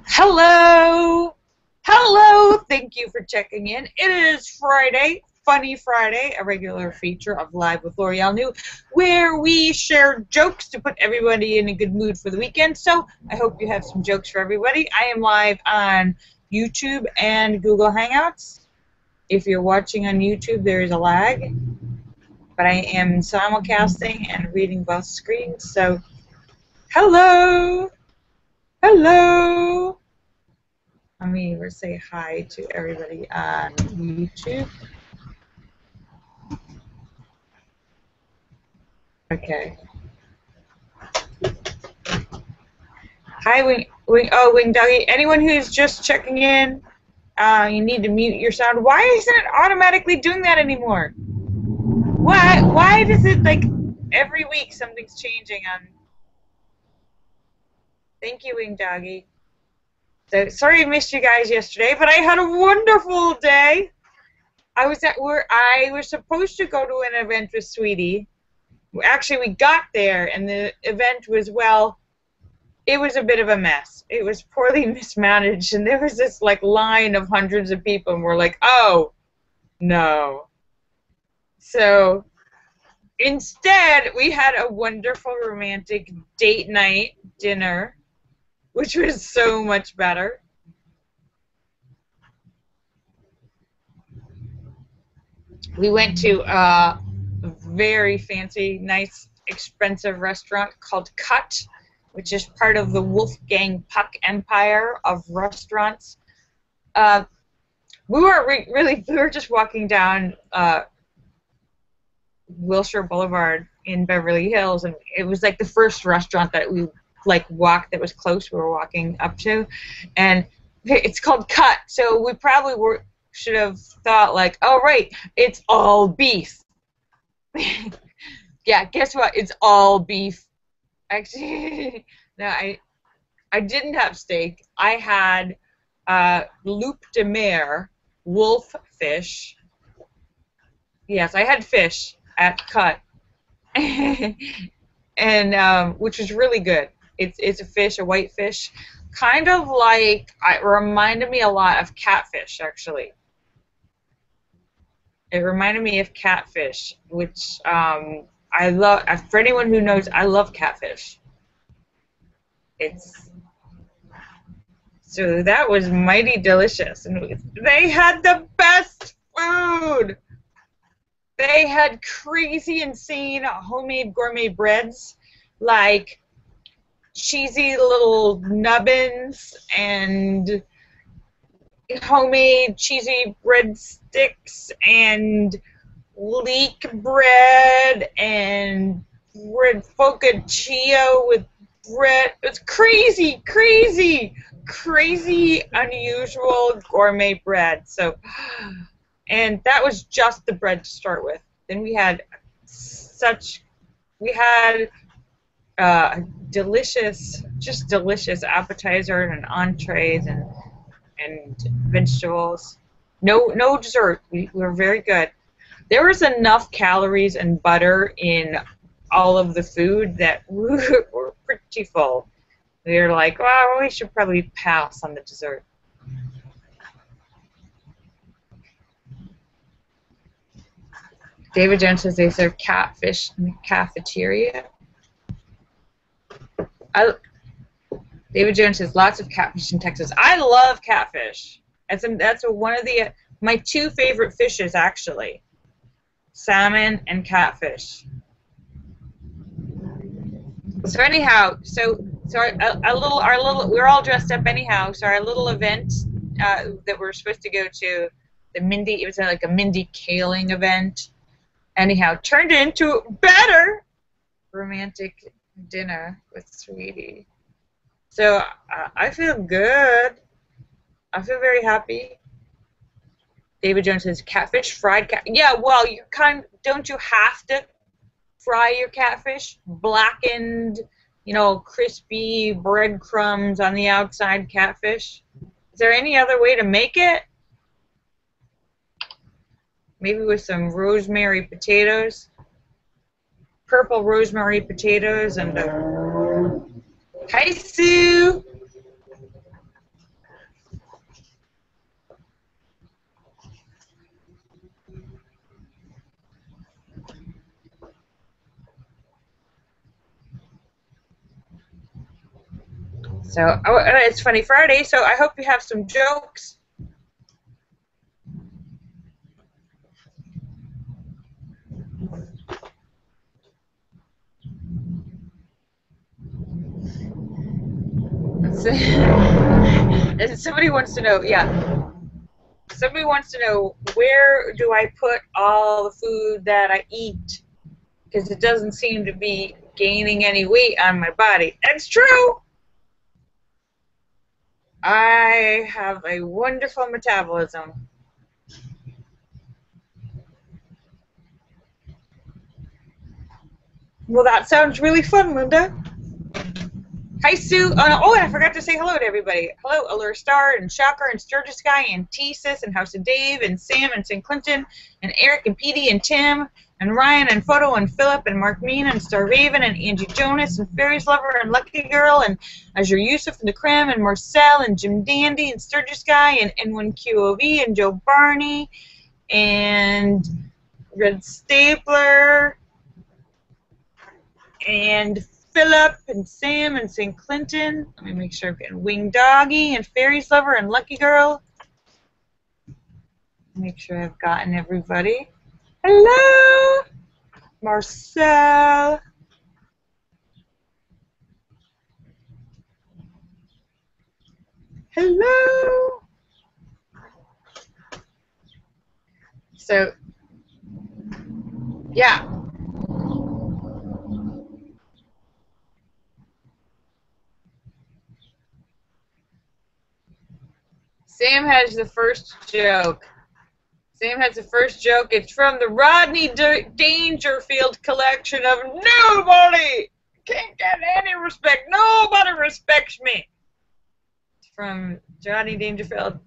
Hello! Hello! Thank you for checking in. It is Friday, Funny Friday, a regular feature of Live with Lorielle New, where we share jokes to put everybody in a good mood for the weekend. So I hope you have some jokes for everybody. I am live on YouTube and Google Hangouts. If you're watching on YouTube, there is a lag, but I am simulcasting and reading both screens. So, hello! Hello! Let me say hi to everybody on YouTube. Okay. Hi, Wing Doggy. Anyone who's just checking in, you need to mute your sound. Why isn't it automatically doing that anymore? Why does it, like, every week something's changing on... Thank you, Wing Doggy. So, sorry I missed you guys yesterday, but I had a wonderful day. I was supposed to go to an event with Sweetie. Actually, we got there, and the event was, well, it was a bit of a mess. It was poorly mismanaged, and there was this, like, line of hundreds of people, and we're like, oh, no. So, instead, we had a wonderful romantic date night dinner, which was so much better. We went to a very fancy, nice, expensive restaurant called Cut, which is part of the Wolfgang Puck empire of restaurants. We were just walking down Wilshire Boulevard in Beverly Hills, and it was like the first restaurant that we walked that was close. We were walking up to, and it's called Cut. So we probably should have thought like, oh right, it's all beef. Yeah, guess what? It's all beef. Actually, no, I didn't have steak. I had loup de mer, wolf fish. Yes, I had fish at Cut, and which was really good. It's a fish, a white fish, kind of like, it reminded me a lot of catfish, actually. It reminded me of catfish, which I love. For anyone who knows, I love catfish. So that was mighty delicious, and they had the best food. They had crazy, insane, homemade gourmet breads, like cheesy little nubbins and homemade cheesy breadsticks and leek bread and focaccia with bread. It was crazy, unusual gourmet bread. So, and that was just the bread to start with. Then we had delicious appetizer and entrees and vegetables. No dessert. We were very good. There was enough calories and butter in all of the food that we were pretty full. We were like, well, we should probably pass on the dessert. David Jones says they serve catfish in the cafeteria. David Jones says lots of catfish in Texas. I love catfish. That's one of my two favorite fishes, actually. Salmon and catfish. So anyhow, we're all dressed up anyhow. So our little event that we're supposed to go to, it was like a Mindy Kaling event. Anyhow, turned into better romantic dinner with Sweetie. So I feel good. I feel very happy. David Jones says catfish, fried cat. Yeah, well, don't you have to fry your catfish? Blackened, crispy breadcrumbs on the outside catfish. Is there any other way to make it? Maybe with some rosemary potatoes. Purple rosemary potatoes and hi, Sue. So, it's Funny Friday, so I hope you have some jokes. Somebody wants to know, somebody wants to know, where do I put all the food that I eat? Because it doesn't seem to be gaining any weight on my body. That's true. I have a wonderful metabolism. Well, that sounds really fun, Linda. Hi, Sue. And I forgot to say hello to everybody. Hello, Allure Star, and Shocker, and Sturgis Guy, and T-Sis, and House of Dave, and Sam, and St. Clinton, and Eric, and Petey, and Tim, and Ryan, and Photo, and Philip, and Mark Mean, and Star Raven, and Angie Jonas, and Fairies Lover, and Lucky Girl, and Azure Yusuf, and the Creme, and Marcel, and Jim Dandy, and Sturgis Guy, and N1QOV, and Joe Barney, and Red Stapler, and Philip, and Sam, and St. Clinton. Let me make sure I'm getting Wing Doggy, and Fairies Lover, and Lucky Girl. Make sure I've gotten everybody. Hello, Marcel. Hello. So, yeah. Sam has the first joke. Sam has the first joke. It's from the Rodney Dangerfield collection of Nobody Can't Get Any Respect. Nobody respects me. It's from Rodney Dangerfield.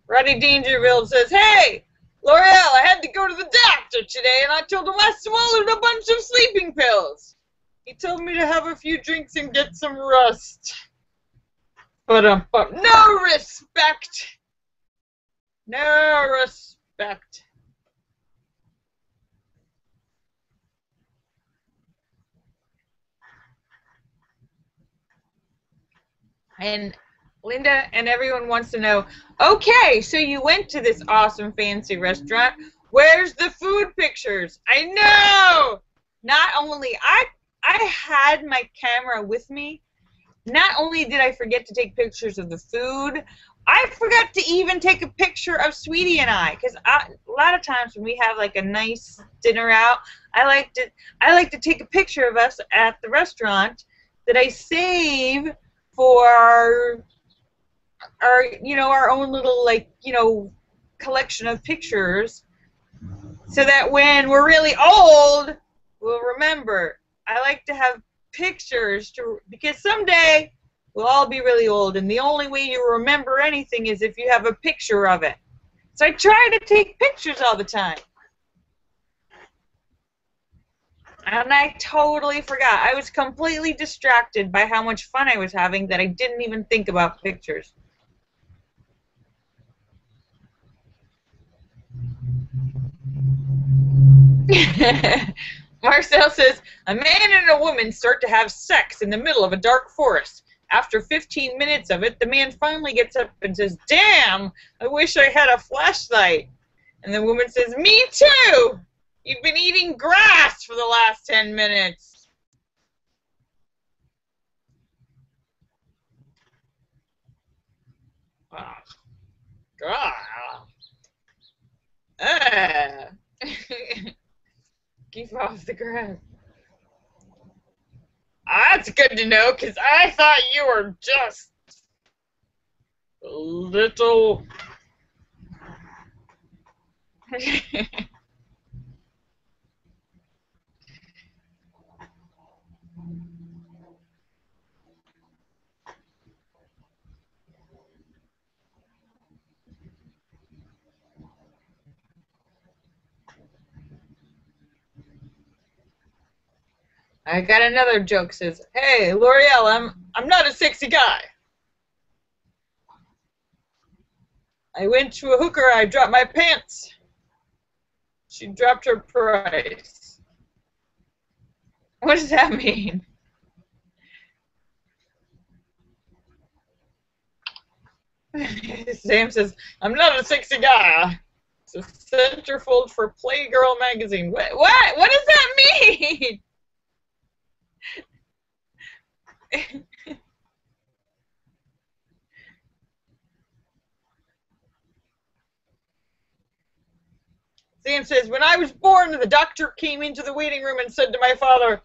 Rodney Dangerfield says, "Hey, Lorielle, I had to go to the doctor today, and I told him I swallowed a bunch of sleeping pills. He told me to have a few drinks and get some rest. But no respect. No respect." And Linda and everyone wants to know, okay, so you went to this awesome fancy restaurant. Where's the food pictures? I know! Not only, I had my camera with me. Not only did I forget to take pictures of the food, I forgot to even take a picture of Sweetie and I, because a lot of times when we have like a nice dinner out, I like to take a picture of us at the restaurant that I save for our own little, like, collection of pictures, so that when we're really old, we'll remember. I like to have pictures because someday we'll all be really old, and the only way you remember anything is if you have a picture of it. So I try to take pictures all the time. And I totally forgot. I was completely distracted by how much fun I was having that I didn't even think about pictures. Marcel says, a man and a woman start to have sex in the middle of a dark forest. After 15 minutes of it, the man finally gets up and says, "Damn, I wish I had a flashlight." And the woman says, "Me too. You've been eating grass for the last 10 minutes. Ah. Ah. Keep off the grass. That's good to know, because I thought you were just a little... I got another joke. Says, "Hey, Lorielle, I'm not a sexy guy. I went to a hooker. I dropped my pants. She dropped her price." What does that mean? Sam says, I'm not a sexy guy. It's a centerfold for Playgirl magazine. What? What does that mean? Sam says, when I was born, the doctor came into the waiting room and said to my father,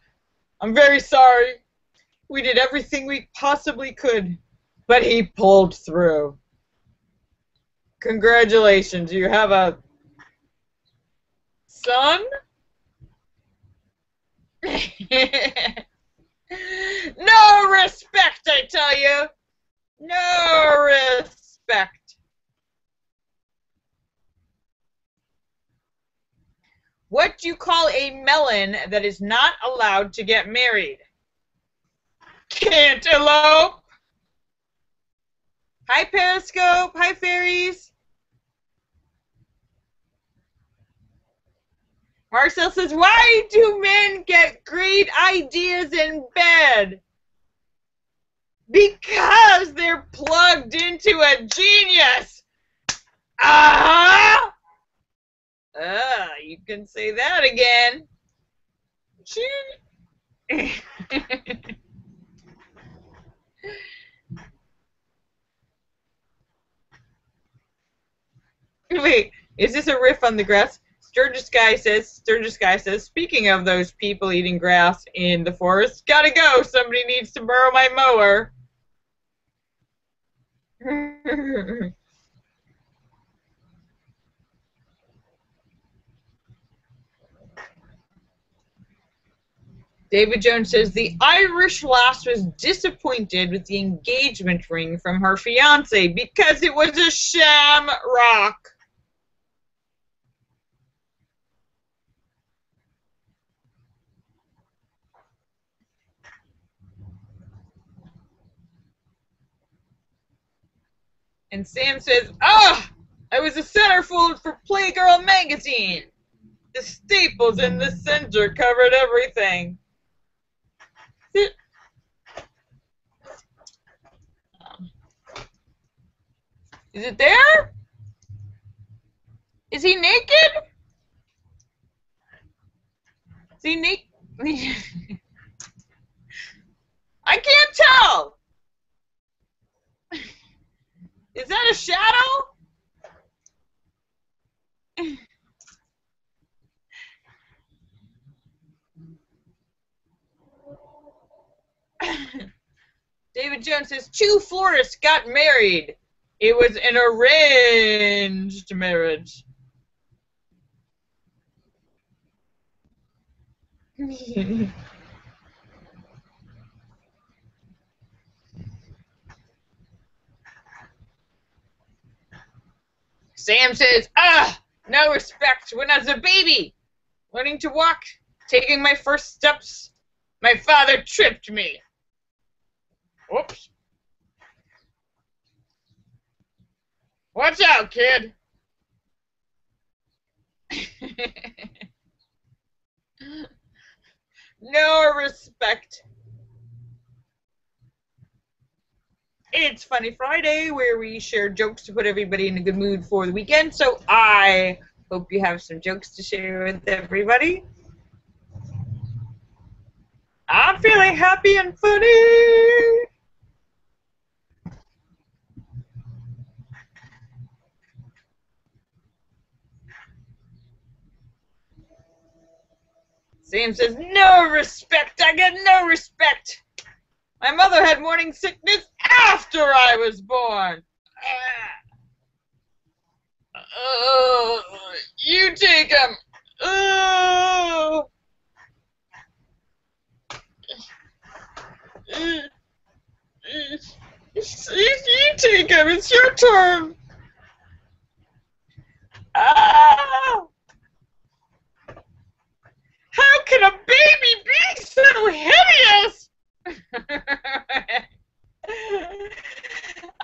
I'm very sorry. We did everything we possibly could, but he pulled through. Congratulations, you have a son? No respect, I tell you. No respect. What do you call a melon that is not allowed to get married? Can't elope. Hi, Periscope. Hi, fairies. Marcel says, why do men get great ideas in bed? Because they're plugged into a genius. Ah! You can say that again. Wait, is this a riff on the grass? Sturgis Guy says, speaking of those people eating grass in the forest, gotta go. Somebody needs to borrow my mower. David Jones says, the Irish lass was disappointed with the engagement ring from her fiancé because it was a sham rock. And Sam says, I was a centerfold for Playgirl magazine. The staples in the center covered everything. Is it there? Is he naked? Is he naked? I can't tell. Is that a shadow? David Jones says, two florists got married. It was an arranged marriage. Sam says, no respect. When I was a baby, learning to walk, taking my first steps, my father tripped me. Whoops. Watch out, kid. No respect. It's Funny Friday, where we share jokes to put everybody in a good mood for the weekend. So I hope you have some jokes to share with everybody. I'm feeling happy and funny. Sam says, no respect. I get no respect. My mother had morning sickness after I was born. You take him. You take him. It's your turn. How can a baby be so hideous?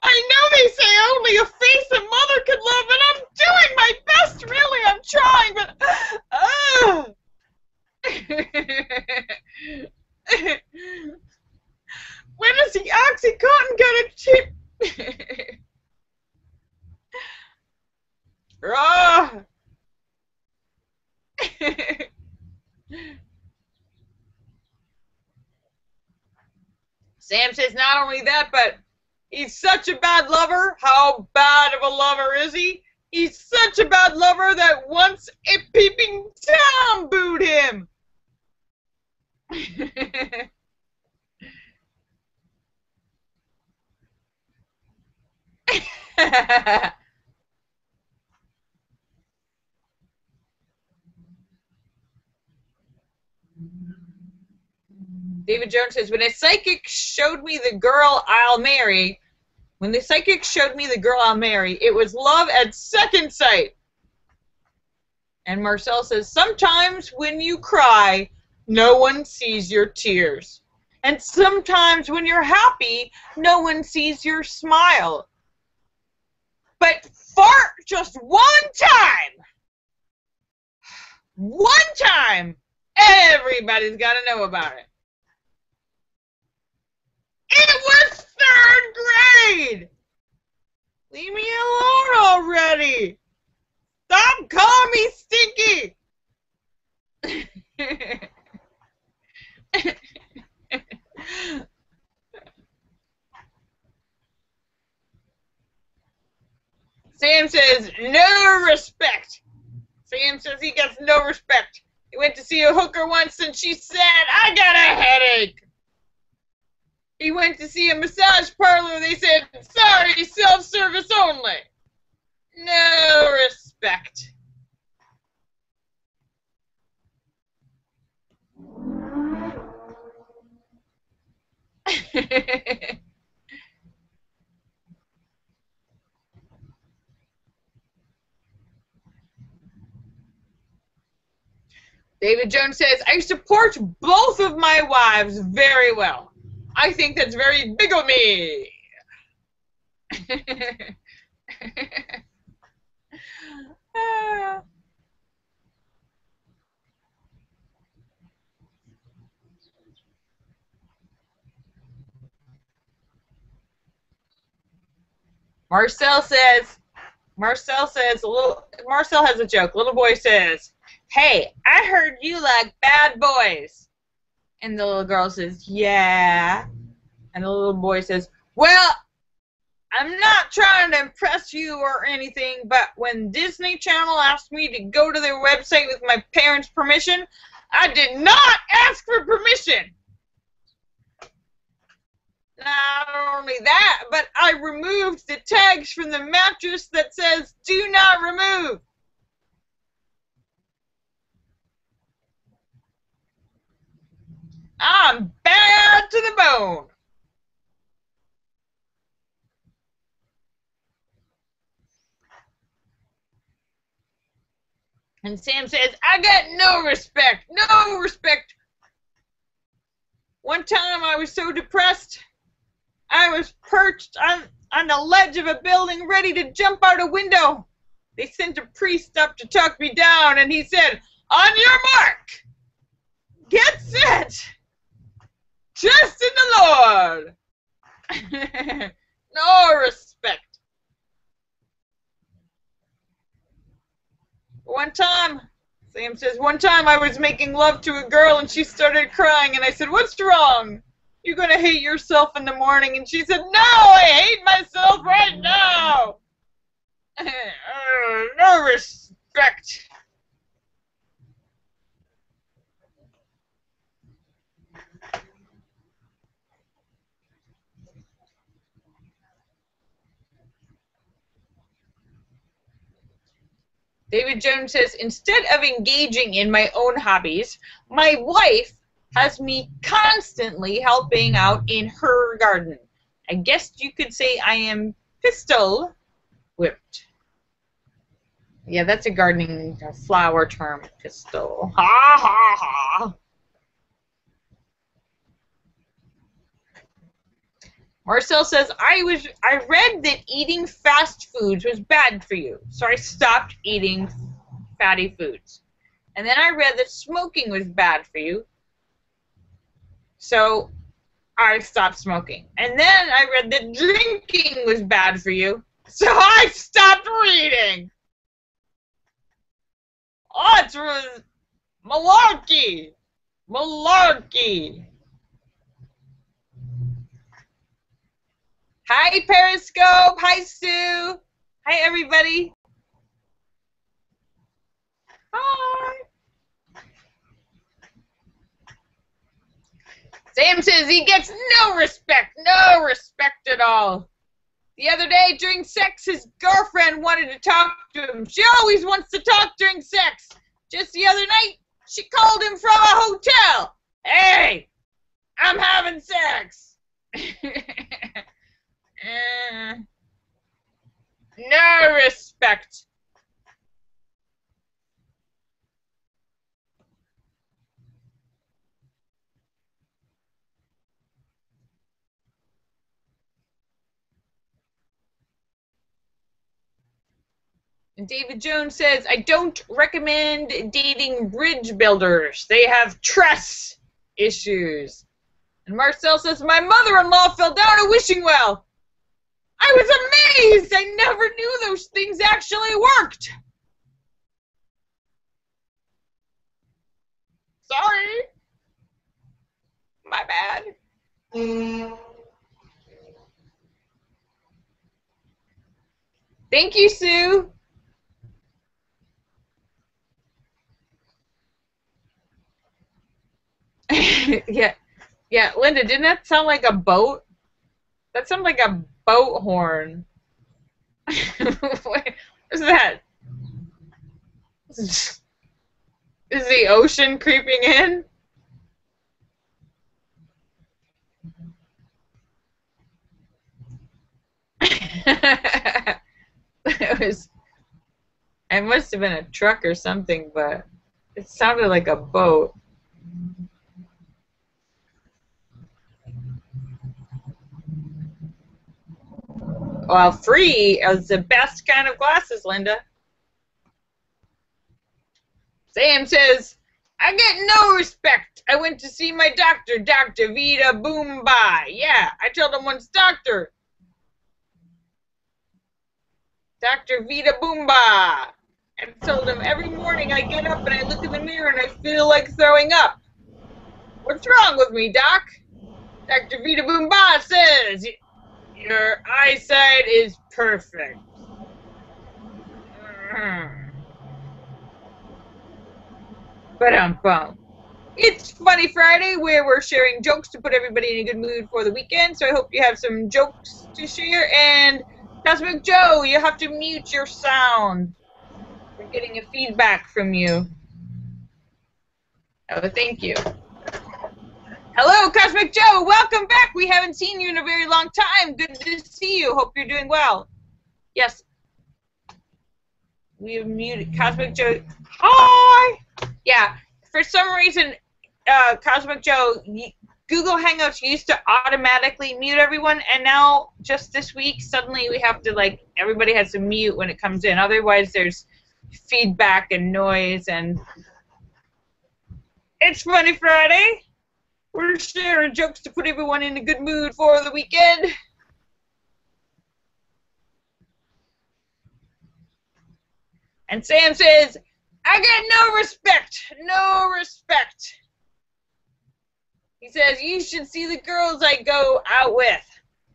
I know they say only a face a mother could love, and I'm doing my best, really. I'm trying, but when is the Oxycontin gonna tip? Oh! Sam says not only that, but he's such a bad lover. How bad of a lover is he? He's such a bad lover that once a peeping Tom booed him. David Jones says, when the psychic showed me the girl I'll marry, it was love at second sight. And Marcel says, sometimes when you cry, no one sees your tears. And sometimes when you're happy, no one sees your smile. But for just one time, everybody's got to know about it. It was third grade! Leave me alone already! Stop calling me Stinky! Sam says, no respect. Sam says he gets no respect. He went to see a hooker once and she said, I got a headache. He went to see a massage parlor. They said, sorry, self-service only. No respect. David Jones says, I support both of my wives very well. I think that's very big of me. Marcel has a joke. Little boy says, hey, I heard you like bad boys. And the little girl says, yeah. And the little boy says, well, I'm not trying to impress you or anything, but when Disney Channel asked me to go to their website with my parents' permission, I did not ask for permission. Not only that, but I removed the tags from the mattress that says, do not remove. I'm bad to the bone. And Sam says, I got no respect. No respect. One time I was so depressed, I was perched on the ledge of a building ready to jump out a window. They sent a priest up to talk me down, and he said, on your mark, get set, trust in the Lord. No respect. One time, Sam says, one time I was making love to a girl and she started crying and I said, what's wrong? You're going to hate yourself in the morning. And she said, no, I hate myself right now. No respect. David Jones says, instead of engaging in my own hobbies, my wife has me constantly helping out in her garden. I guess you could say I am pistol whipped. Yeah, that's a gardening flower term, pistol. Ha ha ha. Marcel says, I read that eating fast foods was bad for you, so I stopped eating fatty foods. And then I read that smoking was bad for you, so I stopped smoking. And then I read that drinking was bad for you, so I stopped reading. Oh, it's malarkey. Malarkey. Hi, Periscope. Hi, Sue. Hi, everybody. Hi. Sam says he gets no respect at all. The other day during sex, his girlfriend wanted to talk to him. She always wants to talk during sex. Just the other night, she called him from a hotel. Hey, I'm having sex. No respect. And David Jones says, I don't recommend dating bridge builders. They have trust issues. And Marcel says, my mother-in-law fell down a wishing well. I was amazed. I never knew those things actually worked. Sorry. My bad. Thank you, Sue. Yeah, Linda, didn't that sound like a boat? That sounded like a boat horn. What is that? Is the ocean creeping in? It must have been a truck or something, but it sounded like a boat. Well, free is the best kind of glasses, Linda. Sam says, I get no respect. I went to see my doctor, Dr. Vida Boomba. Yeah, I told him once, Dr. Vida Boomba. And told him every morning I get up and I look in the mirror and I feel like throwing up. What's wrong with me, Doc? Dr. Vida Boomba says, your eyesight is perfect. Ba-dum-bum. It's Funny Friday, where we're sharing jokes to put everybody in a good mood for the weekend. So I hope you have some jokes to share. And Cosmic Joe, you have to mute your sound. We're getting a feedback from you. Oh, thank you. Hello, Cosmic Joe. Welcome back. We haven't seen you in a very long time. Good to see you. Hope you're doing well. Yes. We have muted Cosmic Joe. Hi. Yeah. For some reason, Cosmic Joe, Google Hangouts used to automatically mute everyone, and now just this week, suddenly we have to, like, everybody has to mute when it comes in. Otherwise, there's feedback and noise, and it's Funny Friday. We're sharing jokes to put everyone in a good mood for the weekend. And Sam says, I get no respect. No respect. He says, you should see the girls I go out with.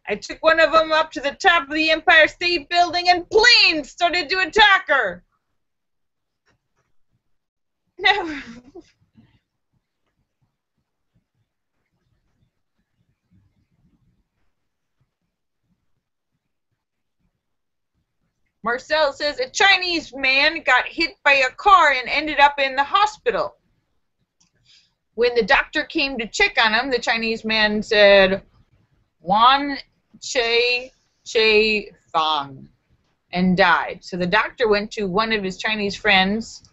I took one of them up to the top of the Empire State Building and planes started to attack her. No. Marcel says, a Chinese man got hit by a car and ended up in the hospital. When the doctor came to check on him, the Chinese man said, Wan Che Che Fang, and died. So the doctor went to one of his Chinese friends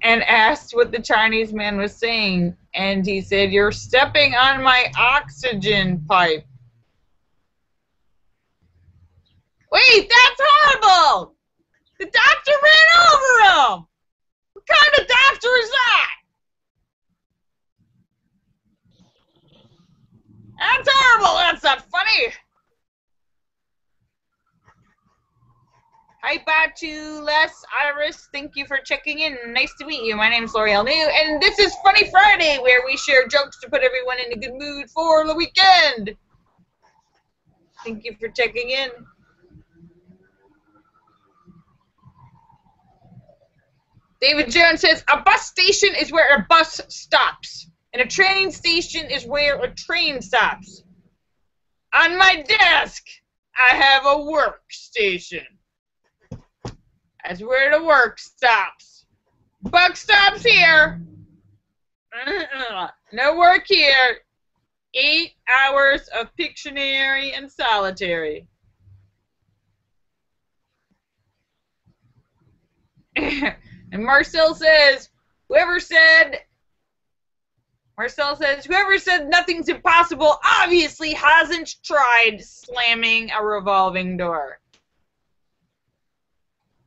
and asked what the Chinese man was saying. And he said, you're stepping on my oxygen pipe. Wait, that's horrible! The doctor ran over him! What kind of doctor is that? That's horrible! That's not funny! Hi, Batu, Les, Iris, thank you for checking in. Nice to meet you. My name is Lorielle New, and this is Funny Friday, where we share jokes to put everyone in a good mood for the weekend. Thank you for checking in. David Jones says, a bus station is where a bus stops, and a train station is where a train stops. On my desk, I have a workstation. That's where the work stops. Buck stops here. No work here. 8 hours of Pictionary and solitary. And Marcel says, whoever said nothing's impossible obviously hasn't tried slamming a revolving door.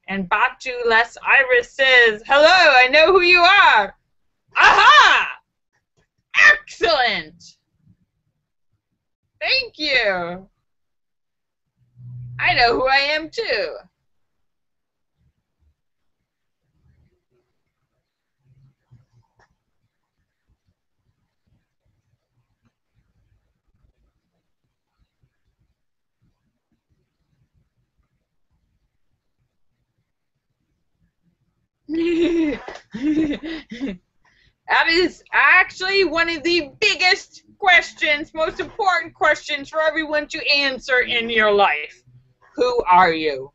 And Batu Les Iris says, hello, I know who you are. Aha! Excellent! Thank you. I know who I am too. That is actually one of the biggest questions, most important questions for everyone to answer in your life. Who are you?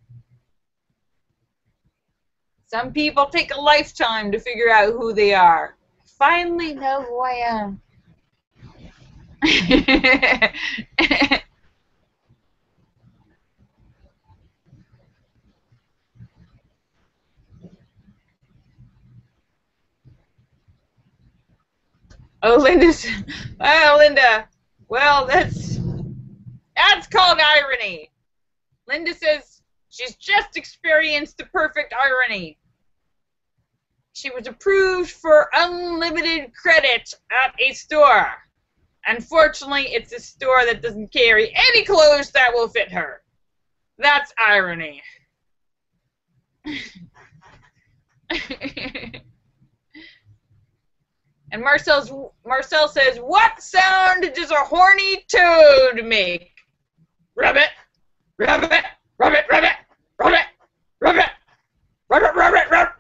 Some people take a lifetime to figure out who they are. I finally know who I am. Oh, Linda. Well, that's called irony. Linda says she's just experienced the perfect irony. She was approved for unlimited credit at a store. Unfortunately, it's a store that doesn't carry any clothes that will fit her. That's irony. And Marcel says, what sound does a horny toad make? Rabbit, rabbit, rabbit, rabbit, rabbit, rabbit, rabbit, rabbit, rabbit.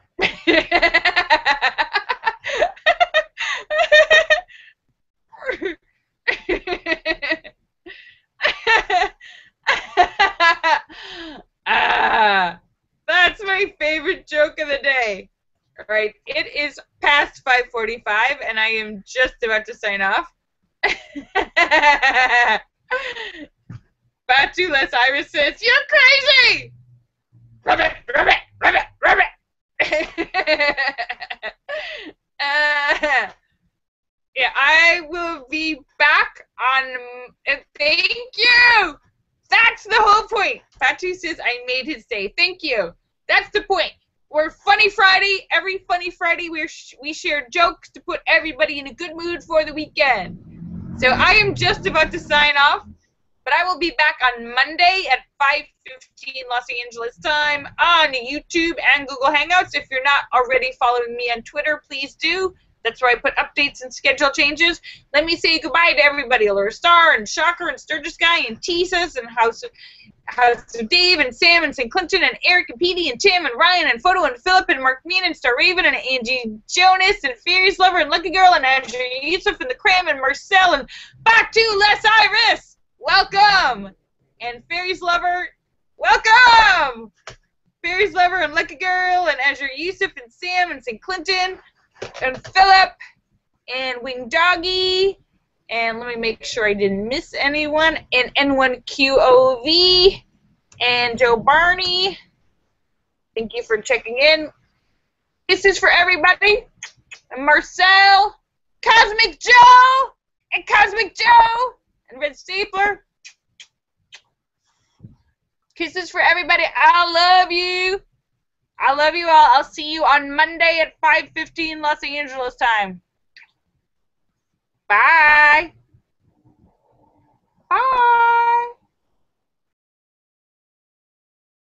That's my favorite joke of the day. All right, it is past 5:45, and I am just about to sign off. Batu Les Iris says, you're crazy! Rabbit, rabbit, rabbit, rabbit! Yeah, I will be back on... Thank you! That's the whole point. Batu says I made his day. Thank you. That's the point. We're Funny Friday. Every Funny Friday we share jokes to put everybody in a good mood for the weekend. So I am just about to sign off, but I will be back on Monday at 5:15 Los Angeles time on YouTube and Google Hangouts. If you're not already following me on Twitter, please do. That's where I put updates and schedule changes. Let me say goodbye to everybody. Laura Star and Shocker and Sturgis Guy and Teasus and House of Dave and Sam and St. Clinton and Eric and Petey and Tim and Ryan and Photo and Philip and Mark Mean and Star Raven and Angie Jonas and Fairies Lover and Lucky Girl and Andrew Yusuf and the Cram and Marcel and back to Les Iris. Welcome. And Fairies Lover, welcome. Fairies Lover and Lucky Girl and Azure Yusuf and Sam and St. Clinton and Philip and Wing Doggy. And let me make sure I didn't miss anyone. And N1QOV and Joe Barney. Thank you for checking in. This is for everybody. And Marcel, Cosmic Joe, and Red Stapler. Kisses for everybody. I love you. I love you all. I'll see you on Monday at 5:15 Los Angeles time. Bye.